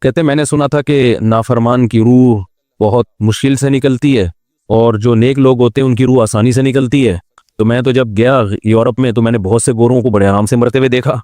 کہتے میں نے سنا تھا کہ نافرمان کی روح بہت مشکل سے نکلتی ہے اور جو نیک لوگ ہوتے ہیں ان کی روح آسانی سے نکلتی ہے. تو میں تو جب گیا یورپ میں تو میں نے بہت سے گوروں کو بڑے آرام سے مرتے ہوئے دیکھا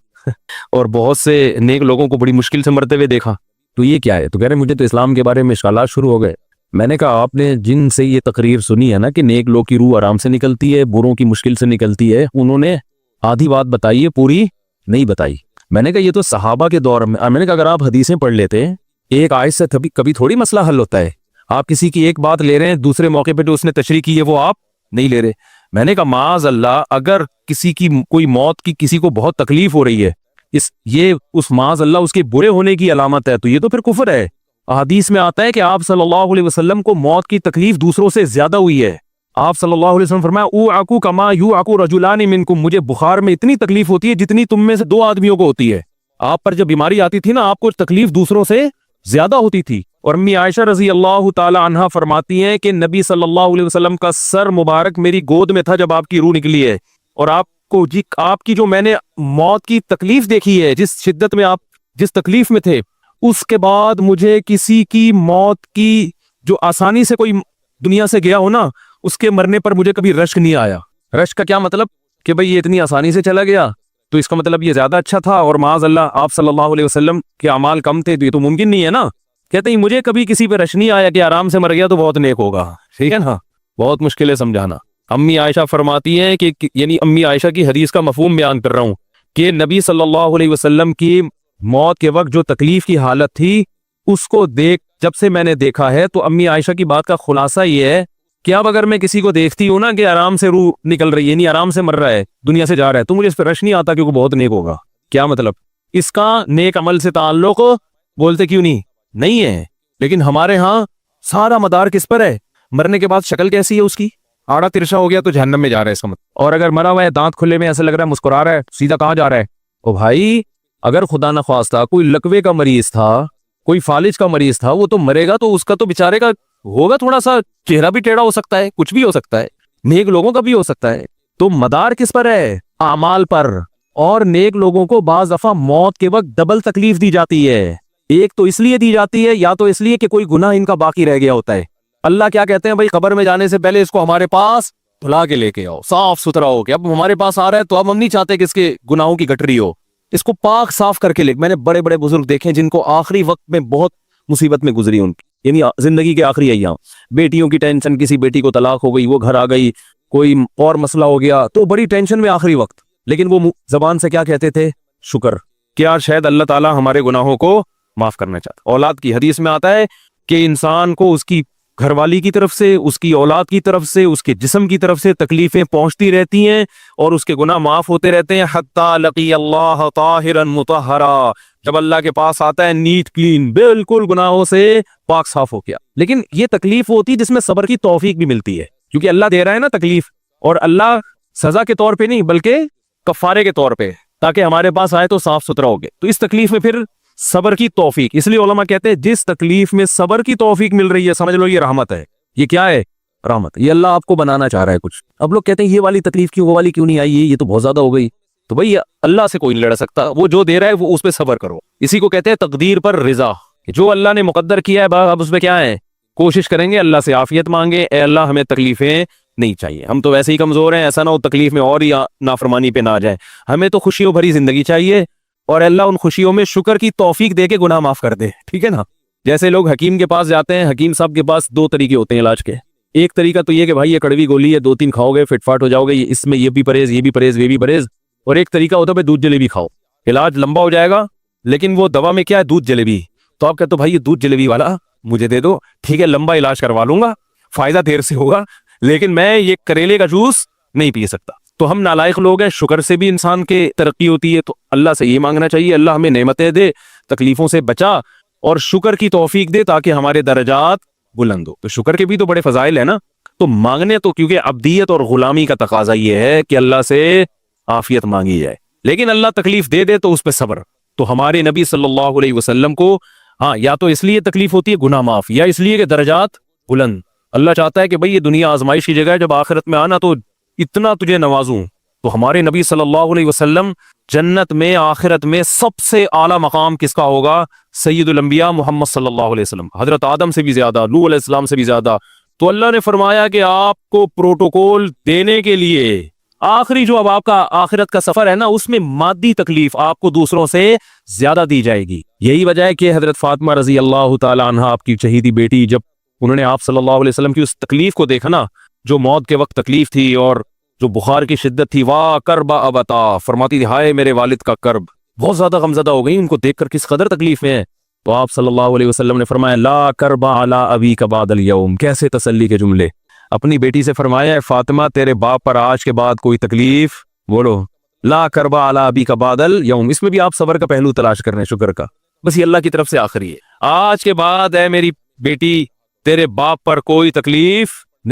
اور بہت سے نیک لوگوں کو بڑی مشکل سے مرتے ہوئے دیکھا. تو یہ کیا ہے؟ تو کہہ رہے مجھے تو اسلام کے بارے میں اشکالات شروع ہو گئے. میں نے کہا آپ نے جن سے یہ تقریر سنی ہے نا کہ نیک لوگ کی روح آرام سے نکلتی ہے، بروں کی مشکل سے نکلتی ہے، انہوں نے آدھی بات بتائی ہے، پوری نہیں بتائی. میں نے کہا یہ تو صحابہ کے دور میں نے کہا اگر آپ حدیثیں پڑھ لیتے ایک آیت سے کبھی تھوڑی مسئلہ حل ہوتا ہے. آپ کسی کی ایک بات لے رہے ہیں، دوسرے موقع پہ جو اس نے تشریح کی ہے وہ آپ نہیں لے رہے. میں نے کہا معاذ اللہ، اگر کسی کی کوئی موت کی کسی کو بہت تکلیف ہو رہی ہے، یہ اس معاذ اللہ اس کے برے ہونے کی علامت ہے، تو یہ تو پھر کفر ہے. حدیث میں آتا ہے کہ آپ صلی اللہ علیہ وسلم کو موت کی تکلیف دوسروں سے زیادہ ہوئی ہے. آپ صلی اللہ علیہ وسلم فرمایا اوعکو کما یوعکو رجلان منکم، مجھے بخار میں اتنی تکلیف ہوتی ہے جتنی تم میں سے دو آدمیوں کو ہوتی ہے. آپ پر جب بیماری آتی تھی نا، آپ کو تکلیف دوسروں سے زیادہ ہوتی تھی. اور امی عائشہ رضی اللہ تعالی عنہا فرماتی ہیں کہ نبی صلی اللہ علیہ وسلم کا سر مبارک میری گود میں تھا جب آپ کی روح نکلی ہے، اور آپ کی جو میں نے موت کی تکلیف دیکھی ہے، جس شدت میں آپ جس تکلیف میں تھے، اس کے بعد مجھے کسی کی موت کی جو آسانی سے کوئی دنیا سے گیا ہو نا، اس کے مرنے پر مجھے کبھی رشک نہیں آیا. رشک کا کیا مطلب کہ بھئی یہ اتنی آسانی سے چلا گیا تو اس کا مطلب یہ زیادہ اچھا تھا، اور معاذ اللہ آپ صلی اللہ علیہ وسلم کے اعمال کم تھے، تو یہ تو ممکن نہیں ہے نا. کہتے ہیں مجھے کبھی کسی پہ رش نہیں آیا کہ آرام سے مر گیا تو بہت نیک ہوگا. ٹھیک ہے نا، بہت مشکل ہے سمجھانا. امی عائشہ فرماتی ہیں کہ یعنی امی عائشہ کی حدیث کا مفہوم بیان کر رہا ہوں کہ نبی صلی اللہ علیہ وسلم کی موت کے وقت جو تکلیف کی حالت تھی، اس کو جب سے میں نے دیکھا ہے، تو امی عائشہ کی بات کا خلاصہ یہ ہے کہ اب اگر میں کسی کو دیکھتی ہوں نا کہ آرام سے روح نکل رہی ہے، یعنی آرام سے مر رہا ہے، دنیا سے جا رہا ہے، تو مجھے اس پہ رش نہیں آتا کیونکہ بہت نیک ہوگا. کیا مطلب؟ اس کا نیک عمل سے تعلق بولتے کیوں نہیں ہے. لیکن ہمارے ہاں سارا مدار کس پر ہے؟ مرنے کے بعد شکل کیسی ہے اس کی؟ آڑا ترشا ہو گیا تو جہنم میں جا رہا ہے اس کا مطلب. اور اگر مرا ہوا ہے، دانت کھلے میں ایسا لگ رہا ہے مسکرا رہا ہے، سیدھا کہاں جا رہا ہے؟ او بھائی، اگر خدا نخواستہ کوئی لکوے کا مریض تھا، کوئی فالج کا مریض تھا، وہ تو مرے گا تو اس کا تو بیچارے کا ہوگا تھوڑا سا چہرہ بھی ٹیڑھا ہو سکتا ہے، کچھ بھی ہو سکتا ہے، نیک لوگوں کا بھی ہو سکتا ہے. تو مدار کس پر ہے؟ اعمال پر. اور نیک لوگوں کو بعض دفعہ موت کے وقت ڈبل تکلیف دی جاتی ہے. ایک تو اس لیے دی جاتی ہے، یا تو اس لیے کہ کوئی گناہ ان کا باقی رہ گیا ہوتا ہے. اللہ کیا کہتے ہیں؟ بھائی قبر میں جانے سے پہلے اس کو ہمارے پاس دھلا کے لے کے آؤ، صاف ستھرا ہو کے. اب ہمارے پاس آ رہا ہے تو اب ہم نہیں چاہتے کہ اس کے گناہوں کی گٹری ہو، اس کو پاک صاف کر کے لے. میں نے بڑے بڑے بزرگ دیکھے جن کو آخری وقت میں بہت مصیبت میں گزری ان کی، یعنی زندگی کے آخری ایام، بیٹیوں کی ٹینشن، کسی بیٹی کو طلاق ہو گئی، وہ گھر آ گئی، کوئی اور مسئلہ ہو گیا، تو بڑی ٹینشن میں آخری وقت. لیکن وہ زبان سے کیا کہتے تھے؟ شکر. کیا شاید اللہ تعالی ہمارے گناہوں کو معاف کرنا چاہتا. اولاد کی حدیث میں آتا ہے کہ انسان کو اس کی گھر والی کی طرف سے، اس کی اولاد کی طرف سے، اس کے جسم کی طرف سے تکلیفیں پہنچتی رہتی ہیں اور اس کے گناہ معاف ہوتے رہتے ہیں، حتی لقی اللہ طاہرا مطہرا، جب اللہ کے پاس آتا ہے نیٹ کلین، بالکل گناہوں سے پاک صاف ہو گیا. لیکن یہ تکلیف ہوتی ہے جس میں صبر کی توفیق بھی ملتی ہے، کیونکہ اللہ دے رہا ہے نا تکلیف، اور اللہ سزا کے طور پہ نہیں بلکہ کفارے کے طور پہ، تاکہ ہمارے پاس آئے تو صاف ستھرا ہو گئے. تو اس تکلیف میں پھر صبر کی توفیق، اس لیے علماء کہتے ہیں جس تکلیف میں صبر کی توفیق مل رہی ہے سمجھ لو یہ رحمت ہے. یہ کیا ہے؟ رحمت. یہ اللہ آپ کو بنانا چاہ رہا ہے کچھ. اب لوگ کہتے ہیں یہ والی تکلیف کیوں، وہ والی کیوں نہیں آئی، یہ تو بہت زیادہ ہو گئی. تو بھئی اللہ سے کوئی نہیں لڑ سکتا، وہ جو دے رہا ہے وہ اس پہ صبر کرو. اسی کو کہتے ہیں تقدیر پر رضا، جو اللہ نے مقدر کیا ہے اب اس پہ کیا ہے؟ کوشش کریں گے اللہ سے عافیت مانگے، اے اللہ ہمیں تکلیفیں نہیں چاہیے، ہم تو ویسے ہی کمزور ہیں، ایسا نہ ہو تکلیف میں اور ہی نافرمانی پہ نہ آ جائے. ہمیں تو خوشیوں بھری زندگی چاہیے، اور اللہ ان خوشیوں میں شکر کی توفیق دے کے گناہ معاف کر دے. ٹھیک ہے نا؟ جیسے لوگ حکیم کے پاس جاتے ہیں، حکیم صاحب کے پاس دو طریقے ہوتے ہیں علاج کے. ایک طریقہ تو یہ کہ بھائی یہ کڑوی گولی ہے، 2-3 کھاؤ گے فٹ فاٹ ہو جاؤ گے، اس میں یہ بھی پرہیز، یہ بھی پرہیز، یہ بھی پرہیز. اور ایک طریقہ ہوتا ہے بھائی دودھ جلیبی کھاؤ، علاج لمبا ہو جائے گا لیکن وہ دوا میں کیا ہے؟ دودھ جلیبی. تو آپ کہتے ہو بھائی یہ دودھ جلیبی والا مجھے دے دو، ٹھیک ہے لمبا علاج کروا لوں گا، فائدہ دیر سے ہوگا، لیکن میں یہ کریلے کا جوس نہیں پی سکتا. تو ہم نالائق لوگ ہیں. شکر سے بھی انسان کے ترقی ہوتی ہے، تو اللہ سے یہ مانگنا چاہیے اللہ ہمیں نعمتیں دے، تکلیفوں سے بچا، اور شکر کی توفیق دے تاکہ ہمارے درجات بلند ہو. تو شکر کے بھی تو بڑے فضائل ہیں نا. تو مانگنے تو کیونکہ عبدیت اور غلامی کا تقاضا یہ ہے کہ اللہ سے عافیت مانگی جائے، لیکن اللہ تکلیف دے دے تو اس پہ صبر. تو ہمارے نبی صلی اللہ علیہ وسلم کو ہاں یا تو اس لیے تکلیف ہوتی ہے گناہ معاف، یا اس لیے کہ درجات بلند. اللہ چاہتا ہے کہ بھئی یہ دنیا آزمائش کی جگہ ہے، جب آخرت میں آنا تو اتنا تجھے نوازوں تو ہمارے نبی صلی اللہ علیہ وسلم جنت میں آخرت میں سب سے اعلیٰ مقام کس کا ہوگا؟ سید الانبیاء محمد صلی اللہ علیہ وسلم، حضرت آدم سے بھی زیادہ، نوح علیہ السلام سے بھی زیادہ۔ تو اللہ نے فرمایا کہ آپ کو پروٹوکول دینے کے لیے آخری جو اب آپ کا آخرت کا سفر ہے نا، اس میں مادی تکلیف آپ کو دوسروں سے زیادہ دی جائے گی۔ یہی وجہ ہے کہ حضرت فاطمہ رضی اللہ تعالی عنہا آپ کی شہیدی بیٹی، جب انہوں نے آپ صلی اللہ علیہ وسلم کی اس تکلیف کو دیکھا نا، جو موت کے وقت تکلیف تھی اور جو بخار کی شدت تھی، واہ کرب ابتا، فرماتی تھی ہائے میرے والد کا کرب، بہت زیادہ غمزدہ ہو گئی ان کو دیکھ کر کس قدر تکلیف میں ہے۔ تو آپ صلی اللہ علیہ وسلم نے فرمایا لا کرب علی ابیک بعد الیوم، کیسے تسلی کے جملے۔ اپنی بیٹی سے فرمایا ہے فاطمہ تیرے باپ پر آج کے بعد کوئی تکلیف، بولو لا کرب علی ابیک بعد الیوم، اس میں بھی آپ صبر کا پہلو تلاش کر رہے ہیں، شکر کا، بس یہ اللہ کی طرف سے آخری ہے۔ آج کے بعد اے میری بیٹی تیرے باپ پر کوئی تکلیف،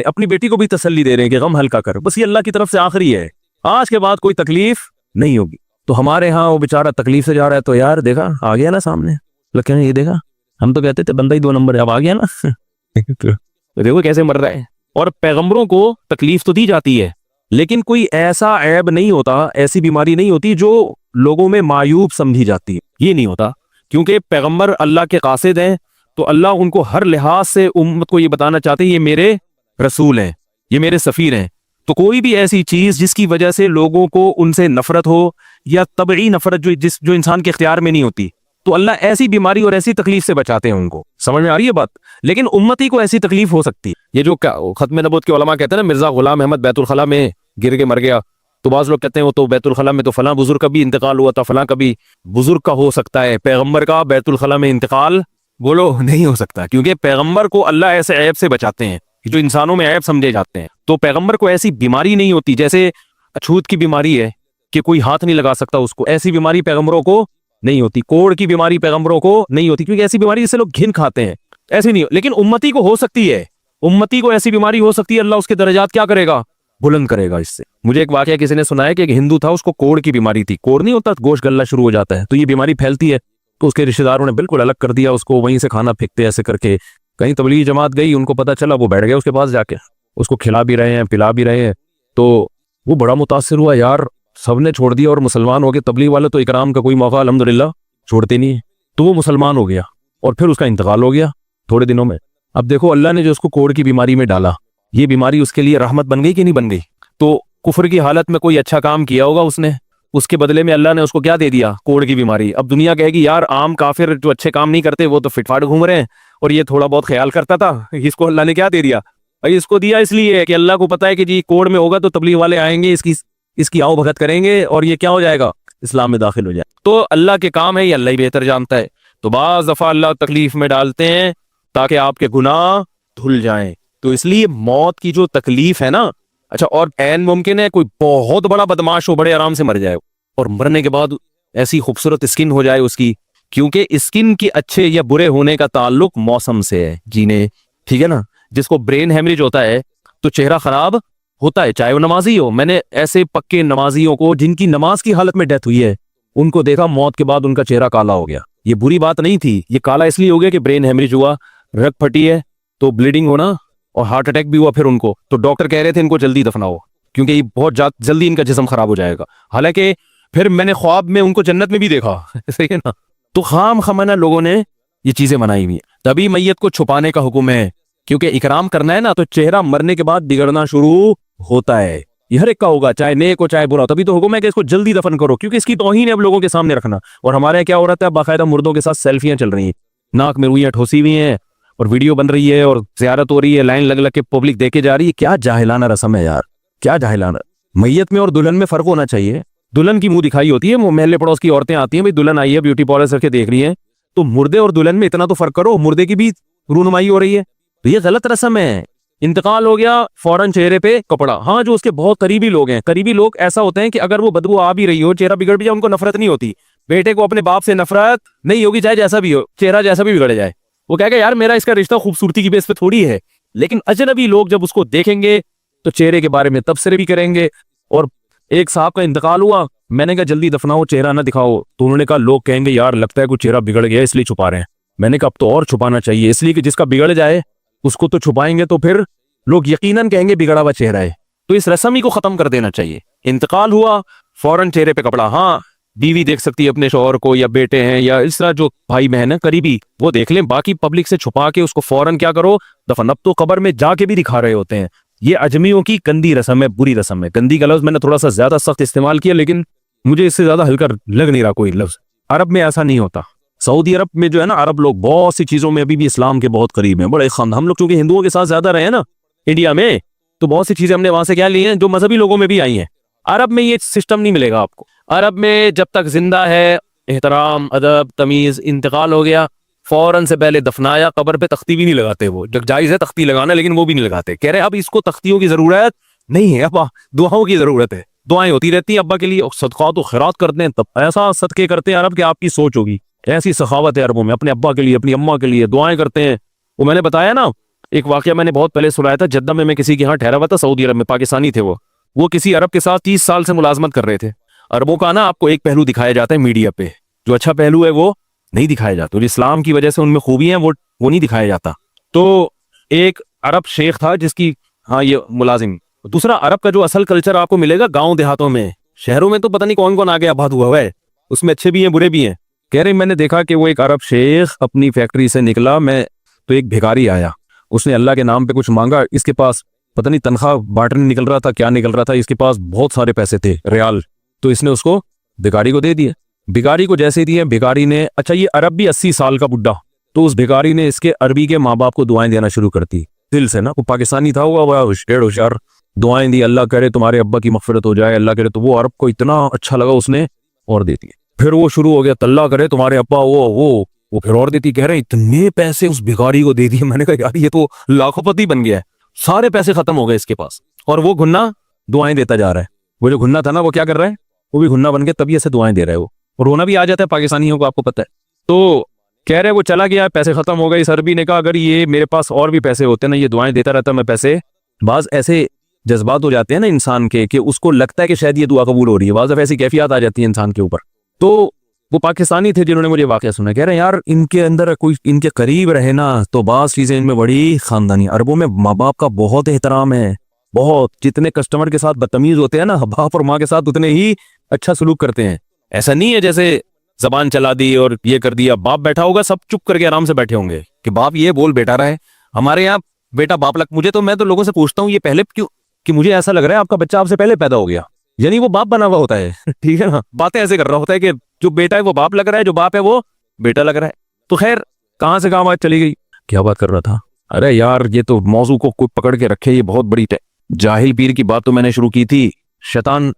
اپنی بیٹی کو بھی تسلی دے رہے ہیں کہ غم ہلکا کر، بس یہ اللہ کی طرف سے آخری ہے، آج کے بعد کوئی تکلیف نہیں ہوگی۔ تو ہمارے ہاں وہ بیچارہ تکلیف سے جا رہا ہے، تو یار دیکھا آ گیا نا سامنے، لگتا ہے یہ دیکھا، ہم تو کہتے تھے بندہ ہی 2 نمبر ہے، اب آ گیا نا تو دیکھو کیسے مر رہا ہے۔ اور پیغمبروں کو تکلیف تو دی جاتی ہے، لیکن کوئی ایسا عیب نہیں ہوتا، ایسی بیماری نہیں ہوتی جو لوگوں میں معیوب سمجھی جاتی ہے، یہ نہیں ہوتا، کیونکہ پیغمبر اللہ کے قاصد ہیں، تو اللہ ان کو ہر لحاظ سے امت کو یہ بتانا چاہتے ہیں یہ میرے رسول ہیں، یہ میرے سفیر ہیں۔ تو کوئی بھی ایسی چیز جس کی وجہ سے لوگوں کو ان سے نفرت ہو، یا طبعی نفرت جو انسان کے اختیار میں نہیں ہوتی، تو اللہ ایسی بیماری اور ایسی تکلیف سے بچاتے ہیں ان کو، سمجھ میں آ رہی ہے بات؟ لیکن امتی کو ایسی تکلیف ہو سکتی ہے۔ یہ جو ختم نبوت کے علماء کہتے ہیں نا مرزا غلام احمد بیت الخلاء میں گر کے مر گیا، تو بعض لوگ کہتے ہیں وہ تو بیت الخلاء میں تو فلاں بزرگ کا بھی انتقال ہوا تھا، فلاں کا بھی بزرگ کا ہو سکتا ہے، پیغمبر کا بیت الخلاء میں انتقال بولو نہیں ہو سکتا، کیونکہ پیغمبر کو اللہ ایسے عیب سے بچاتے ہیں جو انسانوں میں عیب سمجھے جاتے ہیں۔ تو پیغمبر کو ایسی بیماری نہیں ہوتی، جیسے اچھوت کی بیماری ہے کہ کوئی ہاتھ نہیں لگا سکتا اس کو، ایسی بیماری پیغمبروں کو نہیں ہوتی، کوڑ کی بیماری پیغمبروں کو نہیں ہوتی، کیونکہ ایسی بیماری جسے لوگ گھن کھاتے ہیں، ایسی نہیں، لیکن امتی کو ہو سکتی ہے، امتی کو ایسی بیماری ہو سکتی ہے، اللہ اس کے درجات کیا کرے گا؟ بلند کرے گا اس سے۔ مجھے ایک واقعہ کسی نے سنایا کہ ایک ہندو تھا، اس کو کوڑ کی بیماری تھی، کوڑ نہیں ہوتا گوشت گلنا شروع ہو جاتا ہے، تو یہ بیماری پھیلتی ہے، تو اس کے رشتہ داروں نے بالکل الگ کر دیا اس کو، وہیں سے کھانا پھینکتے ایسے کر کے، کہیں تبلیغی جماعت گئی، ان کو پتا چلا، وہ بیٹھ گئے اس کے پاس جا کے، اس کو کھلا بھی رہے ہیں پلا بھی رہے ہیں، تو وہ بڑا متاثر ہوا، یار سب نے چھوڑ دیا اور مسلمان ہو گئے، تبلیغ والے تو اکرام کا کوئی موقع الحمدللہ چھوڑتے نہیں ہیں، تو وہ مسلمان ہو گیا اور پھر اس کا انتقال ہو گیا تھوڑے دنوں میں۔ اب دیکھو اللہ نے جو اس کو کوڑ کی بیماری میں ڈالا، یہ بیماری اس کے لیے رحمت بن گئی کہ نہیں بن گئی؟ تو کفر کی حالت میں کوئی اچھا کام کیا ہوگا اس نے، اس کے بدلے میں اللہ نے اس کو کیا دے دیا؟ کوڑ کی بیماری۔ اب دنیا کہے گی یار عام کافر جو اچھے کام نہیں کرتے وہ تو فٹ فاٹ گھوم رہے ہیں، اور یہ تھوڑا بہت خیال کرتا تھا، اس کو اللہ نے کیا دے دیا؟ اس کو دیا اس لیے کہ اللہ کو پتا ہے کہ جی کوڑ میں ہوگا تو تبلیغ والے آئیں گے، اس کی آؤ بھگت کریں گے، اور یہ کیا ہو جائے گا؟ اسلام میں داخل ہو جائے۔ تو اللہ کے کام ہے، یہ اللہ ہی بہتر جانتا ہے۔ تو بعض دفعہ اللہ تکلیف میں ڈالتے ہیں تاکہ آپ کے گناہ دھل جائیں، تو اس لیے موت کی جو تکلیف ہے نا، اچھا، اور عین ممکن ہے کوئی بہت بڑا بدماش ہو، بڑے آرام سے مر جائے، اور مرنے کے بعد ایسی خوبصورت اسکن ہو جائے اس کی، کیونکہ اسکن کے اچھے یا برے ہونے کا تعلق موسم سے ہے، جینے، ٹھیک ہے نا؟ جس کو برین ہیمریج ہوتا ہے تو چہرہ خراب ہوتا ہے، چاہے وہ نمازی ہو۔ میں نے ایسے پکے نمازیوں کو جن کی نماز کی حالت میں ڈیتھ ہوئی ہے، ان کو دیکھا موت کے بعد ان کا چہرہ کالا ہو گیا۔ یہ بری بات نہیں تھی، یہ کالا اس لیے ہو گیا کہ برین ہیمریج ہوا، رگ پھٹی ہے تو بلیڈنگ ہونا، اور ہارٹ اٹیک بھی ہوا پھر ان کو، تو ڈاکٹر کہہ رہے تھے ان کو جلدی دفناؤ کیونکہ یہ بہت جلدی ان کا جسم خراب ہو جائے گا۔ حالانکہ پھر میں نے خواب میں ان کو جنت میں بھی دیکھا، صحیح ہے نا؟ تو خام خمانہ لوگوں نے یہ چیزیں منائی ہوئی ہیں۔ تبھی میت کو چھپانے کا حکم ہے، کیونکہ اکرام کرنا ہے نا، تو چہرہ مرنے کے بعد بگڑنا شروع ہوتا ہے، یہ ہر ایک کا ہوگا، چاہے نیک ہو چاہے برا، تبھی تو حکم ہے کہ اس کو جلدی دفن کرو، کیونکہ اس کی توہین ہے اب لوگوں کے سامنے رکھنا۔ اور ہمارے کیا ہو رہا ہے، باقاعدہ مردوں کے ساتھ سیلفیاں چل رہی ہیں، ناک میں روئیاں ٹھوسی ہوئی ہیں، اور ویڈیو بن رہی ہے، اور زیارت ہو رہی ہے، لائن لگ لگ کے پبلک دیکھے جا رہی ہے۔ کیا جاہلانہ رسم ہے یار، کیا جاہلانہ۔ میت میں اور دلہن میں فرق ہونا چاہیے۔ دلہن کی منہ دکھائی ہوتی ہے، وہ محلے پڑوس کی عورتیں آتی ہیں، بھائی دلہن آئی ہے بیوٹی پارلر کر کے دیکھ رہی ہیں، تو مردے اور دلہن میں اتنا تو فرق کرو، مردے کی بھی رونمائی ہو رہی ہے، تو یہ غلط رسم ہے۔ انتقال ہو گیا فوراً چہرے پہ کپڑا، ہاں جو اس کے بہت قریبی لوگ ہیں، قریبی لوگ ایسا ہوتے ہیں کہ اگر وہ بدبو آ بھی رہی ہو، چہرہ بگڑ بھی جائے، ان کو نفرت نہیں ہوتی۔ بیٹے کو اپنے باپ سے نفرت نہیں ہوگی، چاہے جیسا بھی ہو، چہرہ جیسا بھی بگڑ جائے، وہ کہے گا یار میرا اس کا رشتہ خوبصورتی کی بیس پہ تھوڑی ہے۔ لیکن اجنبی لوگ جب اس کو دیکھیں گے تو چہرے کے بارے میں تبصرے بھی کریں گے۔ اور ایک صاحب کا انتقال ہوا، میں نے کہا جلدی دفناؤ، چہرہ نہ دکھاؤ، تو انہوں نے کہا لوگ کہیں گے یار لگتا ہے کوئی چہرہ بگڑ گیا اس لیے چھپا رہے ہیں۔ میں نے کہا اب تو اور چھپانا چاہیے، اس لیے کہ جس کا بگڑ جائے اس کو تو چھپائیں گے تو پھر لوگ یقیناً کہیں گے بگڑا ہوا چہرہ ہے، تو اس رسم ہی کو ختم کر دینا چاہیے۔ انتقال ہوا فوراً چہرے پہ کپڑا. ہاں بیوی دیکھ سکتی ہے اپنے شوہر کو یا بیٹے ہیں یا اس طرح جو بھائی بہن ہیں قریبی وہ دیکھ لیں, باقی پبلک سے چھپا کے اس کو فوراً کیا کرو دفن. اب تو قبر میں جا کے بھی دکھا رہے ہوتے ہیں. یہ اجمیوں کی گندی رسم ہے, بری رسم ہے. گندی کا لفظ میں نے تھوڑا سا زیادہ سخت استعمال کیا لیکن مجھے اس سے زیادہ ہلکا لگ نہیں رہا کوئی لفظ. عرب میں ایسا نہیں ہوتا. سعودی عرب میں جو ہے نا عرب لوگ بہت سی چیزوں میں ابھی بھی اسلام کے بہت قریب ہیں, بڑے خاندان. ہم لوگ چونکہ ہندوؤں کے ساتھ زیادہ رہے ہیں نا انڈیا میں, تو بہت سی چیزیں ہم نے وہاں سے کیا لی ہیں جو مذہبی لوگوں میں بھی آئی ہیں. عرب میں یہ سسٹم نہیں ملے گا آپ کو. عرب میں جب تک زندہ ہے احترام ادب تمیز, انتقال ہو گیا فوراً سے پہلے دفنایا. قبر پہ تختی بھی نہیں لگاتے, وہ جب جائز ہے تختی لگانا لیکن وہ بھی نہیں لگاتے. کہہ رہے اب اس کو تختیوں کی ضرورت نہیں ہے, ابا دعاؤں کی ضرورت ہے. دعائیں ہوتی رہتی ہیں ابا کے لیے, صدقات و خیرات کرتے ہیں, تب ایسا صدقے کرتے ہیں عرب کہ آپ کی سوچ ہوگی. ایسی سخاوت ہے عربوں میں, اپنے ابا کے لیے اپنی اماں کے لیے دعائیں کرتے ہیں. وہ میں نے بتایا نا ایک واقعہ میں نے بہت پہلے سنایا تھا, جدہ میں کسی کے یہاں ٹھہرا ہوا تھا سعودی عرب میں, پاکستانی تھے وہ کسی عرب کے ساتھ 30 سال سے ملازمت کر رہے تھے. عربوں کا نا آپ کو ایک پہلو دکھایا جاتا ہے میڈیا پہ, جو اچھا پہلو ہے وہ نہیں دکھایا جاتا, جو اسلام کی وجہ سے ان میں خوبی ہیں وہ نہیں دکھایا جاتا. تو ایک عرب شیخ تھا جس کی ہاں یہ ملازم. دوسرا عرب کا جو اصل کلچر آپ کو ملے گا گاؤں دیہاتوں میں, شہروں میں تو پتہ نہیں کون کون آگے آباد ہوا ہے, اس میں اچھے بھی ہیں برے بھی ہیں. کہہ رہے میں نے دیکھا کہ وہ ایک عرب شیخ اپنی فیکٹری سے نکلا, میں تو ایک بھیکاری آیا, اس نے اللہ کے نام پہ کچھ مانگا. اس کے پاس پتہ نہیں تنخواہ بارٹر نکل رہا تھا کیا نکل رہا تھا, اس کے پاس بہت سارے پیسے تھے ریال, تو اس نے اس کو بھیکاری کو دے دیے. بھیکاری کو جیسے دیے بھیکاری نے, اچھا یہ عرب بھی 80 سال کا بڈھا, تو اس بھیکاری نے اس کے عربی کے ماں باپ کو دعائیں دینا شروع کرتی دل سے نا. وہ پاکستانی تھا, وہ ہوشیار دعائیں دی, اللہ کرے تمہارے ابا کی مغفرت ہو جائے, اللہ کرے. تو وہ عرب کو اتنا اچھا لگا اس نے اور دے دیے. پھر وہ شروع ہو گیا, اللہ کرے تمہارے ابا وہ پھر اور دیتی. کہہ رہے اتنے پیسے اس بھیکاری کو دے دیے. میں نے کہا یار یہ تو لاکھوں پتی بن گیا ہے, سارے پیسے ختم ہو گئے اس کے پاس, اور وہ گھنا دعائیں دیتا جا رہا ہے. وہ جو گھنا تھا نا وہ کیا کر رہا ہے, وہ بھی گھنا بن کے تبھی ایسے دعائیں دے رہا ہے. وہ رونا بھی آ جاتا ہے پاکستانیوں کو, آپ کو پتہ ہے. تو کہہ رہے وہ چلا گیا, پیسے ختم ہو گئے. اس عربی نے کہا اگر یہ میرے پاس اور بھی پیسے ہوتے نا, یہ دعائیں دیتا رہتا میں پیسے. بعض ایسے جذبات ہو جاتے ہیں نا انسان کے کہ اس کو لگتا ہے کہ شاید یہ دعا قبول ہو رہی ہے, بعض ایسی کیفیات آ جاتی ہیں انسان کے اوپر. تو وہ پاکستانی تھے جنہوں نے مجھے واقعہ سنا. کہہ رہے ہیں یار ان کے اندر کوئی ان کے قریب رہے نا تو بعض چیزیں ان میں بڑی خاندانی. عربوں میں ماں باپ کا بہت احترام ہے, بہت. جتنے کسٹمر کے ساتھ بدتمیز ہوتے ہیں نا باپ اور ماں کے ساتھ, اتنے ہی اچھا سلوک کرتے ہیں. ایسا نہیں ہے جیسے زبان چلا دی اور یہ کر دیا. باپ بیٹھا ہوگا سب چپ کر کے آرام سے بیٹھے ہوں گے کہ باپ یہ بول بیٹا رہا ہے. ہمارے یہاں بیٹا باپ لگ, میں تو لوگوں سے پوچھتا ہوں یہ پہلے کیوں, کہ مجھے ایسا لگ رہا ہے آپ کا بچہ آپ سے پہلے پیدا ہو گیا, یعنی وہ باپ بنا ہوا ہوتا ہے. ٹھیک ہے نا, باتیں ایسے کر رہا ہوتا ہے کہ جو بیٹا ہے وہ باپ لگ رہا ہے, جو باپ ہے وہ بیٹا لگ رہا ہے. تو خیر کہاں سے کہاں بات چلی گئی, کیا بات کر رہا تھا. ارے یار یہ تو موضوع کو کوئی پکڑ کے رکھے, یہ بہت بڑی جاہل پیر کی بات تو میں نے شروع کی تھی, شیطان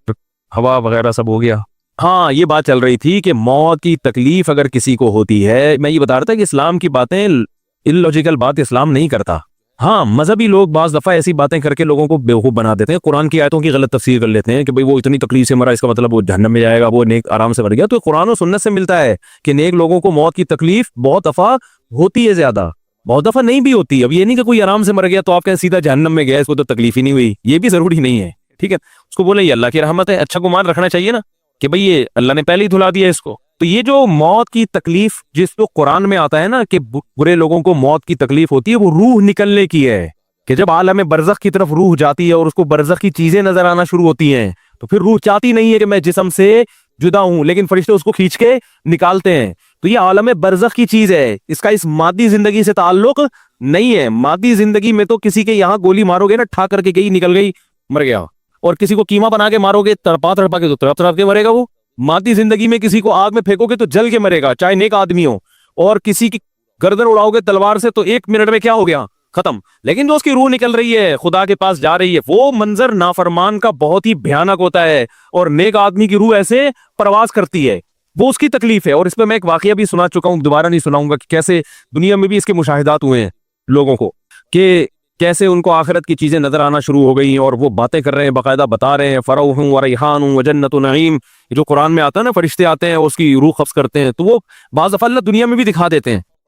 ہوا وغیرہ سب ہو گیا. ہاں یہ بات چل رہی تھی کہ موت کی تکلیف اگر کسی کو ہوتی ہے, میں یہ بتا رہا تھا کہ اسلام کی باتیں الوجیکل بات اسلام نہیں کرتا. ہاں مذہبی لوگ بعض دفعہ ایسی باتیں کر کے لوگوں کو بیوقوف بنا دیتے ہیں, قرآن کی آیتوں کی غلط تفسیر کر لیتے ہیں کہ بھئی وہ اتنی تکلیف سے مرا اس کا مطلب وہ جہنم میں جائے گا, وہ نیک آرام سے مر گیا. تو قرآن و سنت سے ملتا ہے کہ نیک لوگوں کو موت کی تکلیف بہت دفعہ ہوتی ہے, زیادہ بہت دفعہ نہیں بھی ہوتی. اب یہ نہیں کہ کوئی آرام سے مر گیا تو آپ کہیں سیدھا جہنم میں گیا, اس کو تو تکلیف ہی نہیں ہوئی, یہ بھی ضروری نہیں ہے. ٹھیک ہے, اس کو بولے یہ اللہ کی رحمت ہے, اچھا گمان رکھنا چاہیے نا کہ بھئی یہ اللہ نے پہلے ہی دھلا دیا اس کو. تو یہ جو موت کی تکلیف جس کو قرآن میں آتا ہے نا کہ برے لوگوں کو موت کی تکلیف ہوتی ہے, وہ روح نکلنے کی ہے. کہ جب عالم برزخ کی طرف روح جاتی ہے اور اس کو برزخ کی چیزیں نظر آنا شروع ہوتی ہیں, تو پھر روح چاہتی نہیں ہے کہ میں جسم سے جدا ہوں, لیکن فرشتے اس کو کھینچ کے نکالتے ہیں. تو یہ عالم برزخ کی چیز ہے, اس کا اس مادی زندگی سے تعلق نہیں ہے. مادی زندگی میں تو کسی کے یہاں گولی مارو گے نا, ٹھا کر کے گئی نکل گئی مر گیا, اور کسی کو کیما بنا کے مارو گے تڑپا تڑپا کے تو تڑپ تڑپ کے مرے گا وہ. مادی زندگی میں کسی کو آگ میں پھینکو گے تو جل کے مرے گا, چاہے نیک آدمی ہو, اور کسی کی گردن اڑاؤ گے تلوار سے تو 1 منٹ میں کیا ہو گیا, ختم. لیکن جو اس کی روح نکل رہی ہے, خدا کے پاس جا رہی ہے, وہ منظر نافرمان کا بہت ہی بھیانک ہوتا ہے, اور نیک آدمی کی روح ایسے پرواز کرتی ہے, وہ اس کی تکلیف ہے. اور اس پہ میں ایک واقعہ بھی سنا چکا ہوں, دوبارہ نہیں سناؤں گا, کہ کیسے دنیا میں بھی اس کے مشاہدات ہوئے ہیں لوگوں کو, کہ کیسے ان کو آخرت کی چیزیں نظر آنا شروع ہو گئی, اور وہ باتیں کر رہے ہیں, باقاعدہ بتا رہے ہیں فروح و ریحان و جنت و نعیم. جو قرآن میں آتا ہے نا, فرشتے آتے ہیں اس کی روح قبض کرتے ہیں, تو وہ بعض دفعہ اللہ دنیا میں بھی دکھا دیتے ہیں.